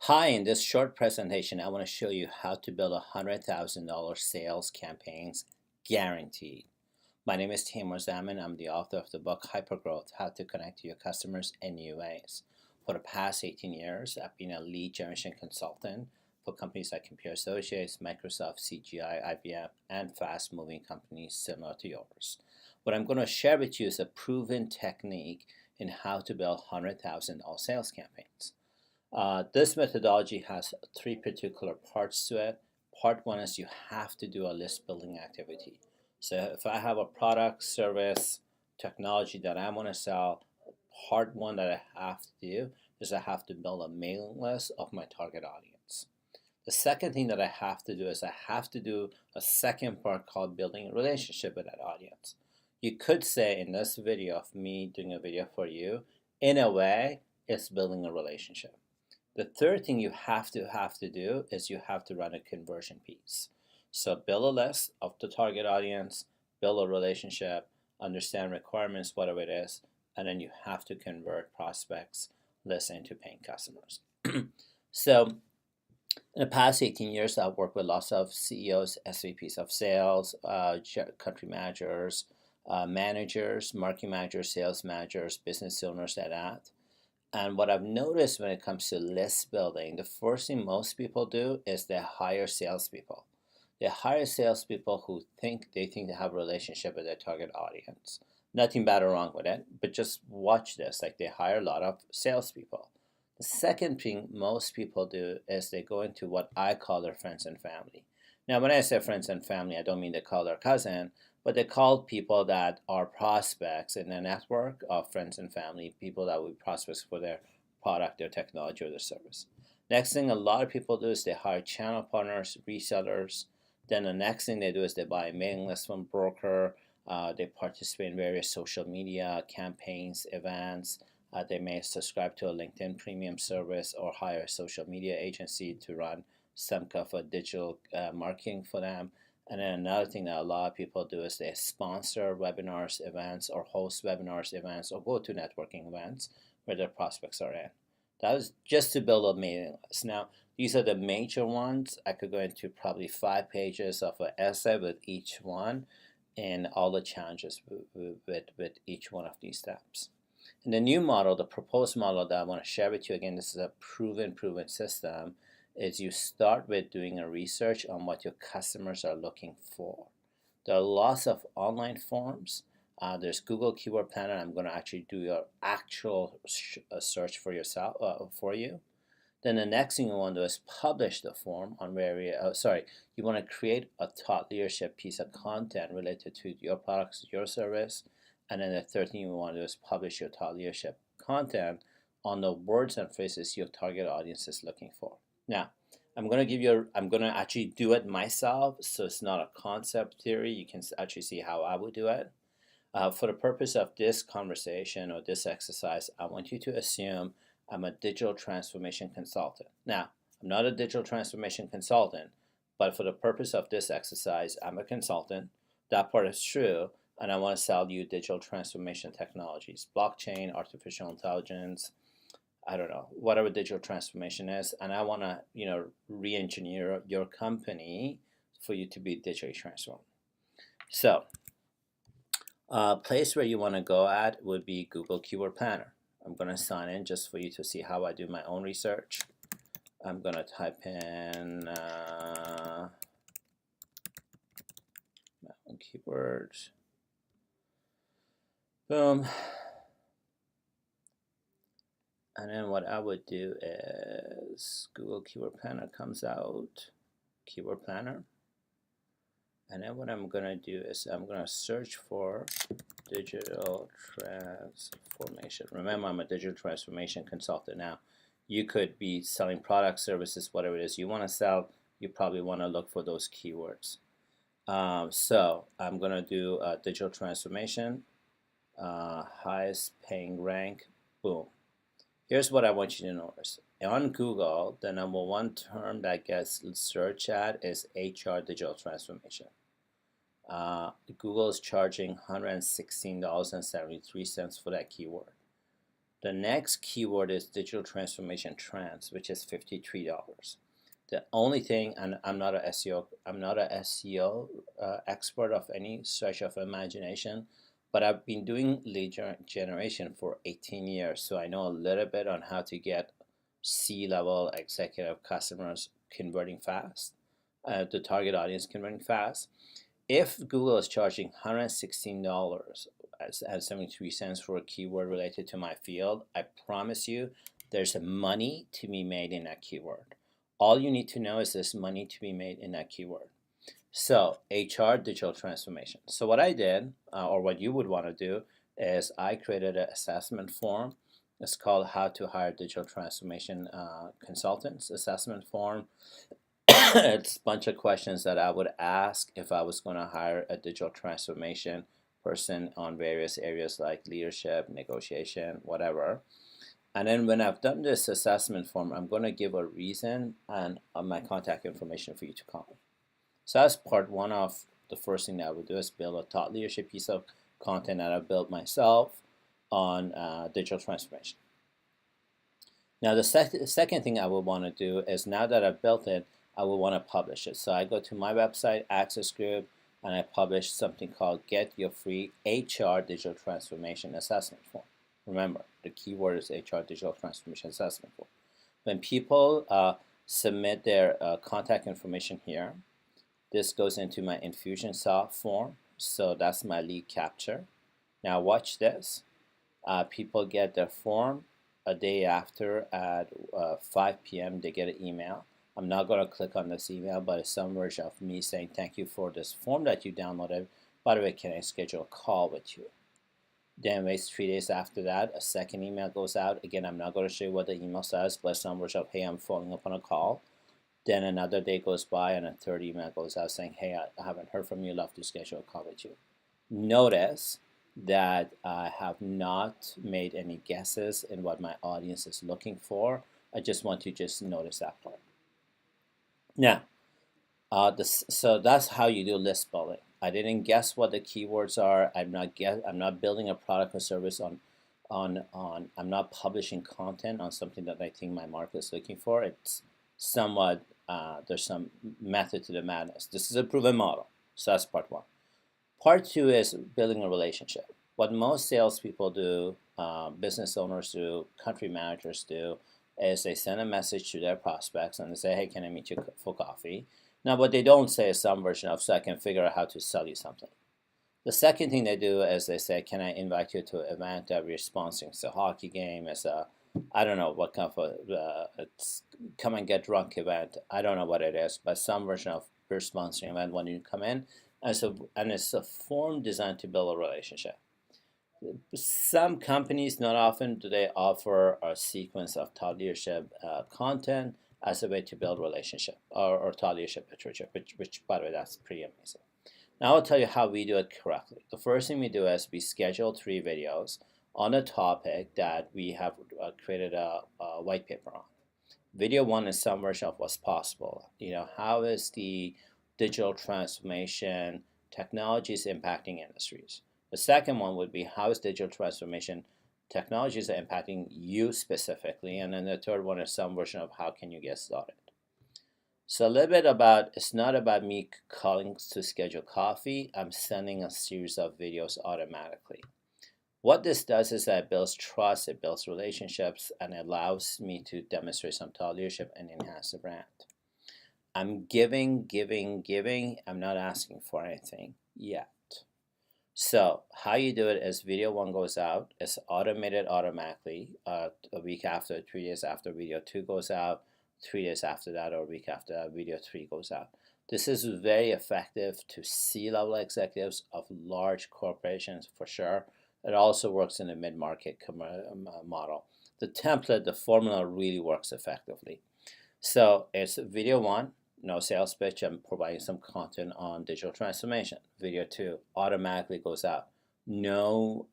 Hi, in this short presentation, I want to show you how to build $100,000 sales campaigns guaranteed. My name is Taimour Zaman. I'm the author of the book Hypergrowth, How to Connect to Your Customers in New Ways. For the past 18 years, I've been a lead generation consultant for companies like Computer Associates, Microsoft, CGI, IBM, and fast-moving companies similar to yours. What I'm going to share with you is a proven technique in how to build $100,000 sales campaigns. This methodology has three particular parts to it. Part one is you have to do a list building activity. So if I have a product, service, technology that I want to sell, part one that I have to do is I have to build a mailing list of my target audience. The second thing that I have to do is I have to do a second part called building a relationship with that audience. You could say in this video of me doing a video for you, in a way, it's building a relationship. The third thing you have to do is you have to run a conversion piece. So build a list of the target audience, build a relationship, understand requirements, whatever it is, and then you have to convert prospects list into paying customers. So in the past 18 years, I've worked with lots of CEOs, SVPs of sales, country managers, managers, marketing managers, sales managers, business owners at that. And what I've noticed when it comes to list building, the first thing most people do is they hire salespeople. They hire salespeople who think they have a relationship with their target audience. Nothing bad or wrong with it, but just watch this. Like, they hire a lot of salespeople. The second thing most people do is they go into what I call their friends and family. Now, when I say friends and family, I don't mean they call their cousin, but they call people that are prospects in a network of friends and family, people that would prospects for their product, their technology, or their service. Next thing a lot of people do is they hire channel partners, resellers. Then the next thing they do is they buy a mailing list from a broker. They participate in various social media campaigns, events. They may subscribe to a LinkedIn premium service or hire a social media agency to run some kind of a digital marketing for them. And then another thing that a lot of people do is they sponsor webinars, events, or host webinars, events, or go to networking events where their prospects are in. That was just to build a mailing list. Now, these are the major ones. I could go into probably 5 pages of an essay with each one and all the challenges with each one of these steps. In the new model, the proposed model that I want to share with you, again, this is a proven system, is you start with doing a research on what your customers are looking for. There are lots of online forms. There's Google Keyword Planner. I'm going to actually do your actual search for yourself for you. Then the next thing you want to do is publish the form on you want to create a thought leadership piece of content related to your products, your service. And then the third thing you want to do is publish your thought leadership content on the words and phrases your target audience is looking for. Now, I'm going to actually do it myself, so it's not a concept theory. You can actually see how I would do it. For the purpose of this conversation or this exercise, I want you to assume I'm a digital transformation consultant. Now, I'm not a digital transformation consultant, but for the purpose of this exercise, I'm a consultant. That part is true, and I want to sell you digital transformation technologies, blockchain, artificial intelligence, I don't know, whatever digital transformation is, and I want to, re-engineer your company for you to be digitally transformed. So, a place where you want to go at would be Google Keyword Planner. I'm going to sign in just for you to see how I do my own research. I'm going to type in my own keywords. Boom. And then what I would do is Google Keyword Planner comes out, Keyword Planner. And then what I'm going to do is I'm going to search for digital transformation. Remember, I'm a digital transformation consultant now. You could be selling products, services, whatever it is you want to sell. You probably want to look for those keywords. So I'm going to do digital transformation, highest paying rank, boom. Here's what I want you to notice. On Google, the number one term that gets searched at is HR digital transformation. Google is charging $116.73 for that keyword. The next keyword is digital transformation trends, which is $53. The only thing, and I'm not a SEO expert of any stretch of imagination, but I've been doing lead generation for 18 years, so I know a little bit on how to get C-level executive customers converting fast, the target audience converting fast. If Google is charging $116.73 for a keyword related to my field, I promise you there's money to be made in that keyword. All you need to know is there's money to be made in that keyword. So HR digital transformation. So what I did, or what you would want to do, is I created an assessment form. It's called How to Hire Digital Transformation Consultants assessment form. It's a bunch of questions that I would ask if I was going to hire a digital transformation person on various areas like leadership, negotiation, whatever. And then when I've done this assessment form, I'm going to give a reason and my contact information for you to call me. So that's part one of the first thing that I would do is build a thought leadership piece of content that I've built myself on digital transformation. Now the second thing I would want to do is, now that I've built it, I will want to publish it. So I go to my website, Access Group, and I publish something called Get Your Free HR Digital Transformation Assessment Form. Remember, the keyword is HR Digital Transformation Assessment Form. When people submit their contact information here, this goes into my Infusionsoft form. So that's my lead capture. Now watch this. People get their form a day after at 5 p.m. They get an email. I'm not going to click on this email, but it's some version of me saying, thank you for this form that you downloaded. By the way, can I schedule a call with you? Then waits 3 days after that, a second email goes out. Again, I'm not going to show you what the email says, but some version of, hey, I'm following up on a call. Then another day goes by and a third email goes out saying, hey, I haven't heard from you. Love to schedule a call with you. Notice that I have not made any guesses in what my audience is looking for. I just want you to just notice that part. Now, so that's how you do list building. I didn't guess what the keywords are. I'm not building a product or service I'm not publishing content on something that I think my market is looking for. It's somewhat there's some method to the madness. This is a proven model. So that's part one. Part two is building a relationship. What most salespeople do, business owners do, country managers do, is they send a message to their prospects and they say, hey, can I meet you for coffee? Now, what they don't say is some version of, so I can figure out how to sell you something. The second thing they do is they say, can I invite you to an event that we're sponsoring? It's a hockey game, it's a, I don't know what kind of it's come and get drunk event. I don't know what it is, but some version of we're sponsoring event when you come in. And it's a form designed to build a relationship. Some companies, not often do they offer a sequence of thought leadership content as a way to build relationship or thought leadership literature, which by the way, that's pretty amazing. Now I'll tell you how we do it correctly. The first thing we do is we schedule 3 videos on a topic that we have created a white paper on. Video 1 is some version of what's possible. How is the digital transformation technologies impacting industries? The second one would be, how is digital transformation technologies are impacting you specifically? And then the third one is some version of how can you get started. So a little bit about, it's not about me calling to schedule coffee. I'm sending a series of videos automatically. What this does is that it builds trust, it builds relationships, and it allows me to demonstrate some thought leadership and enhance the brand. I'm giving. I'm not asking for anything yet. So how you do it is video 1 goes out. It's automated automatically. A week after, 3 days after, video 2 goes out. 3 days after that, or a week after that, video 3 goes out. This is very effective to C-level executives of large corporations for sure. It also works in a mid-market model. The template, the formula really works effectively. So it's video 1. No sales pitch, I'm providing some content on digital transformation. Video 2 automatically goes out. No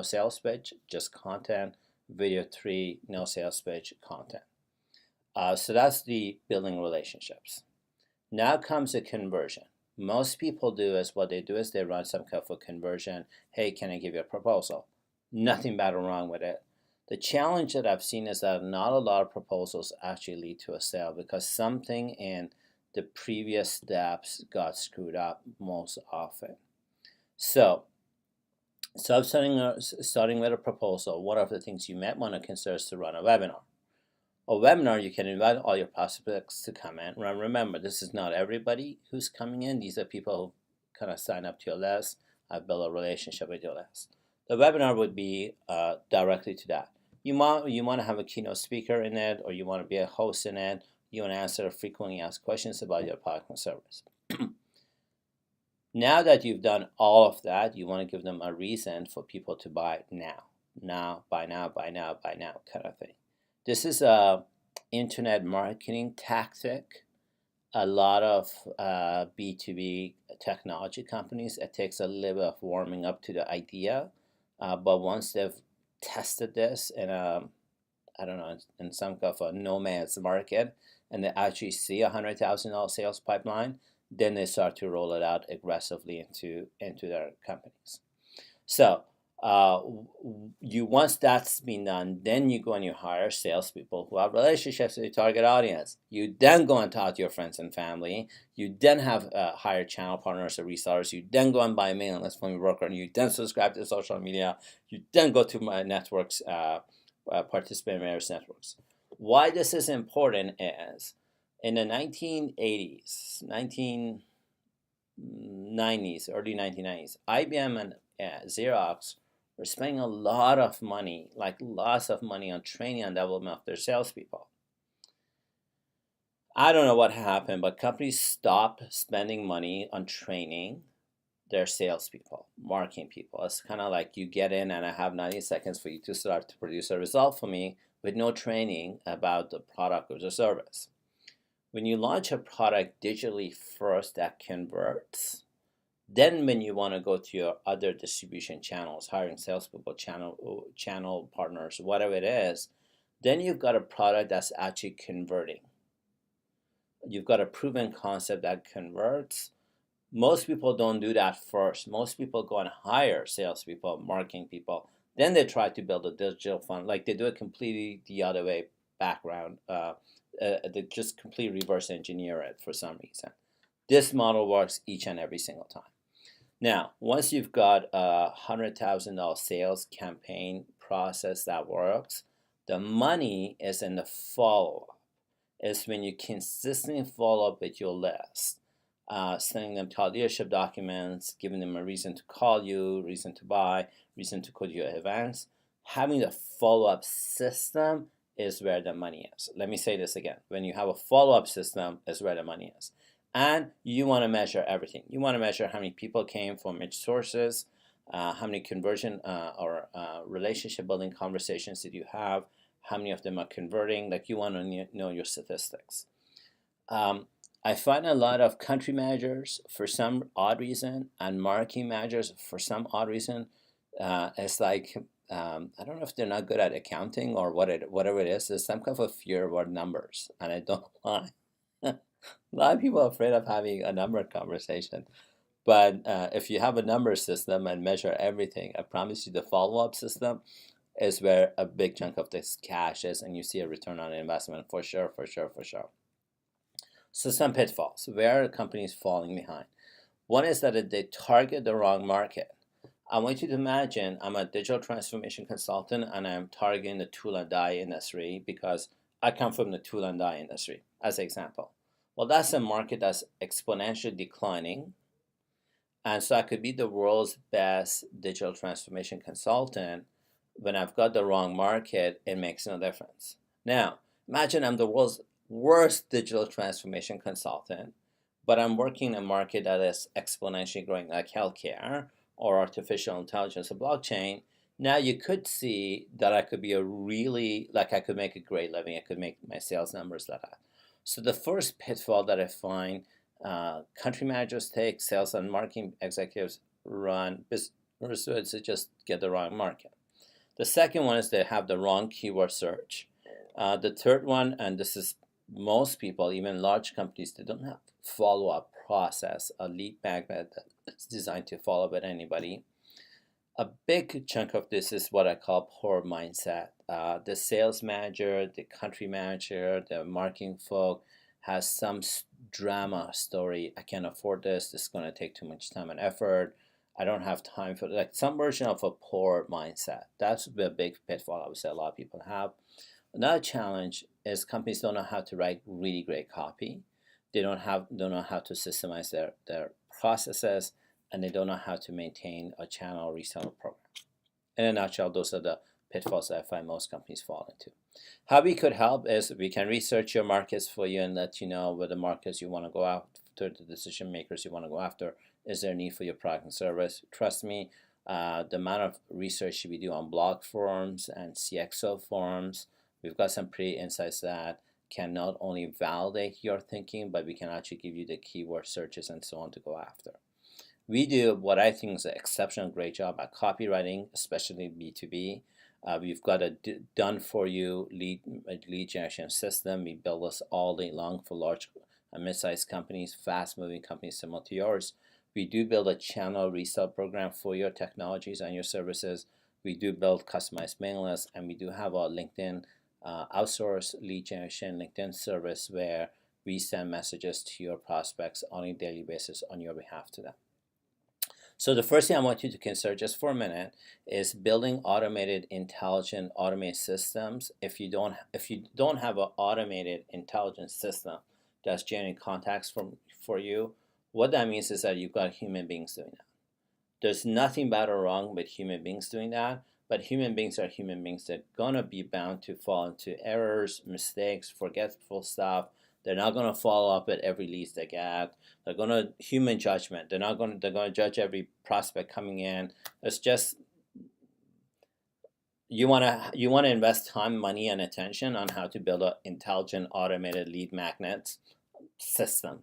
sales pitch, just content. Video 3, no sales pitch, content. So that's the building relationships. Now comes the conversion. Most people do is what they do is they run some kind of a conversion. Hey, can I give you a proposal? Nothing bad or wrong with it. The challenge that I've seen is that not a lot of proposals actually lead to a sale because something in the previous steps got screwed up most often. So starting with a proposal, one of the things you might want to consider is to run a webinar. A webinar, you can invite all your prospects to come in. Remember, this is not everybody who's coming in. These are people who kind of sign up to your list. I've built a relationship with your list. The webinar would be directly to that. You want to have a keynote speaker in it, or you want to be a host in it. You want to answer frequently asked questions about your product and service. Now that you've done all of that, you want to give them a reason for people to buy now, buy now kind of thing. This is a internet marketing tactic. A lot of B2B technology companies, it takes a little bit of warming up to the idea, but once they've tested this in a, I don't know, in some kind of a no man's market, and they actually see $100,000 sales pipeline, then they start to roll it out aggressively into their companies. So once that's been done, then you go and you hire salespeople who have relationships with your target audience. You then go and talk to your friends and family. You then have hire channel partners or resellers. You then go and buy a mailing list from your broker, and you then subscribe to social media. You then go to my networks, participate in various networks. Why this is important is in the 1980s, 1990s, early 1990s, IBM and Xerox were spending a lot of money, like lots of money on training and development of their salespeople. I don't know what happened, but companies stopped spending money on training their salespeople, marketing people. It's kind of like you get in and I have 90 seconds for you to start to produce a result for me with no training about the product or the service. When you launch a product digitally first that converts, then when you want to go to your other distribution channels, hiring salespeople, channel partners, whatever it is, then you've got a product that's actually converting. You've got a proven concept that converts. Most people don't do that first. Most people go and hire salespeople, marketing people. Then they try to build a digital funnel. Like they do it completely the other way background. They just completely reverse engineer it for some reason. This model works each and every single time. Now, once you've got a $100,000 sales campaign process that works, the money is in the follow-up. It's when you consistently follow up with your list, sending them thought leadership documents, giving them a reason to call you, reason to buy, reason to go to your events. Having the follow-up system is where the money is. Let me say this again. When you have a follow-up system is where the money is. And you want to measure everything. You want to measure how many people came from which sources, how many conversion or relationship building conversations did you have, how many of them are converting. Like you want to know your statistics. I find a lot of country managers for some odd reason and marketing managers for some odd reason. It's like, I don't know if they're not good at accounting or whatever it is. There's some kind of a fear about numbers, and I don't know why. A lot of people are afraid of having a number conversation. But if you have a number system and measure everything, I promise you the follow-up system is where a big chunk of this cash is, and you see a return on investment for sure. So some pitfalls. Where are companies falling behind? One is that they target the wrong market. I want you to imagine I'm a digital transformation consultant and I'm targeting the tool and die industry because I come from the tool and die industry, as an example. Well, that's a market that's exponentially declining. And so I could be the world's best digital transformation consultant. When I've got the wrong market, it makes no difference. Now, imagine I'm the world's worst digital transformation consultant, but I'm working in a market that is exponentially growing, like healthcare or artificial intelligence or blockchain. Now you could see that I could be I could make a great living. I could make my sales numbers like that. So the first pitfall that I find country managers take, sales and marketing executives run business to just get the wrong market. The second one is they have the wrong keyword search. The third one, and this is most people, even large companies, they don't have follow-up process, a lead magnet that's designed to follow up with anybody. A big chunk of this is what I call poor mindset. the sales manager, the country manager, the marketing folk has some drama story. I can't afford this. This is going to take too much time and effort. I don't have time for like some version of a poor mindset. That's the big pitfall I would say a lot of people have. Another challenge is companies don't know how to write really great copy. They don't know how to systemize their processes, and they don't know how to maintain a channel reseller program. In a nutshell, those are the pitfalls that I find most companies fall into. How we could help is we can research your markets for you and let you know where the markets you want to go after, the decision makers you want to go after. Is there a need for your product and service? Trust me, the amount of research we do on blog forums and CXO forums, we've got some pretty insights that can not only validate your thinking, but we can actually give you the keyword searches and so on to go after. We do what I think is an exceptional great job at copywriting, especially B2B. We've got a done-for-you lead generation system. We build this all day long for large and mid-sized companies, fast-moving companies similar to yours. We do build a channel resale program for your technologies and your services. We do build customized mailing lists, and we do have a LinkedIn outsourced lead generation LinkedIn service where we send messages to your prospects on a daily basis on your behalf to them. So the first thing I want you to consider just for a minute is building automated, intelligent, automated systems. If you don't have an automated, intelligent system that's generating contacts for you, what that means is that you've got human beings doing that. There's nothing bad or wrong with human beings doing that, but human beings are human beings. They're gonna be bound to fall into errors, mistakes, forgetful stuff. They're not going to follow up at every lead they get. They're going to human judgment. They're going to judge every prospect coming in. It's just you want to invest time, money, and attention on how to build an intelligent, automated lead magnet system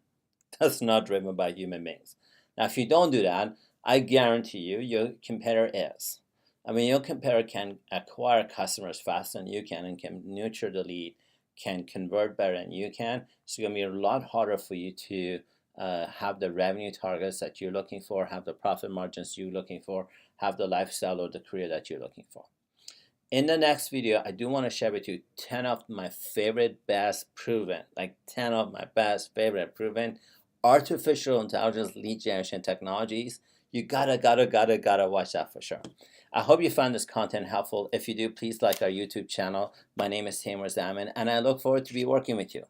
that's not driven by human beings. Now, if you don't do that, I guarantee you, your competitor is. I mean, your competitor can acquire customers faster than you can and can nurture the lead, can convert better than you can. It's going to be a lot harder for you to have the revenue targets that you're looking for, have the profit margins you're looking for, have the lifestyle or the career that you're looking for. In the next video, I do want to share with you 10 of my favorite, best proven, like 10 of my best, favorite proven artificial intelligence lead generation technologies. You gotta watch that for sure. I hope you found this content helpful. If you do, please like our YouTube channel. My name is Taimour Zaman, and I look forward to be working with you.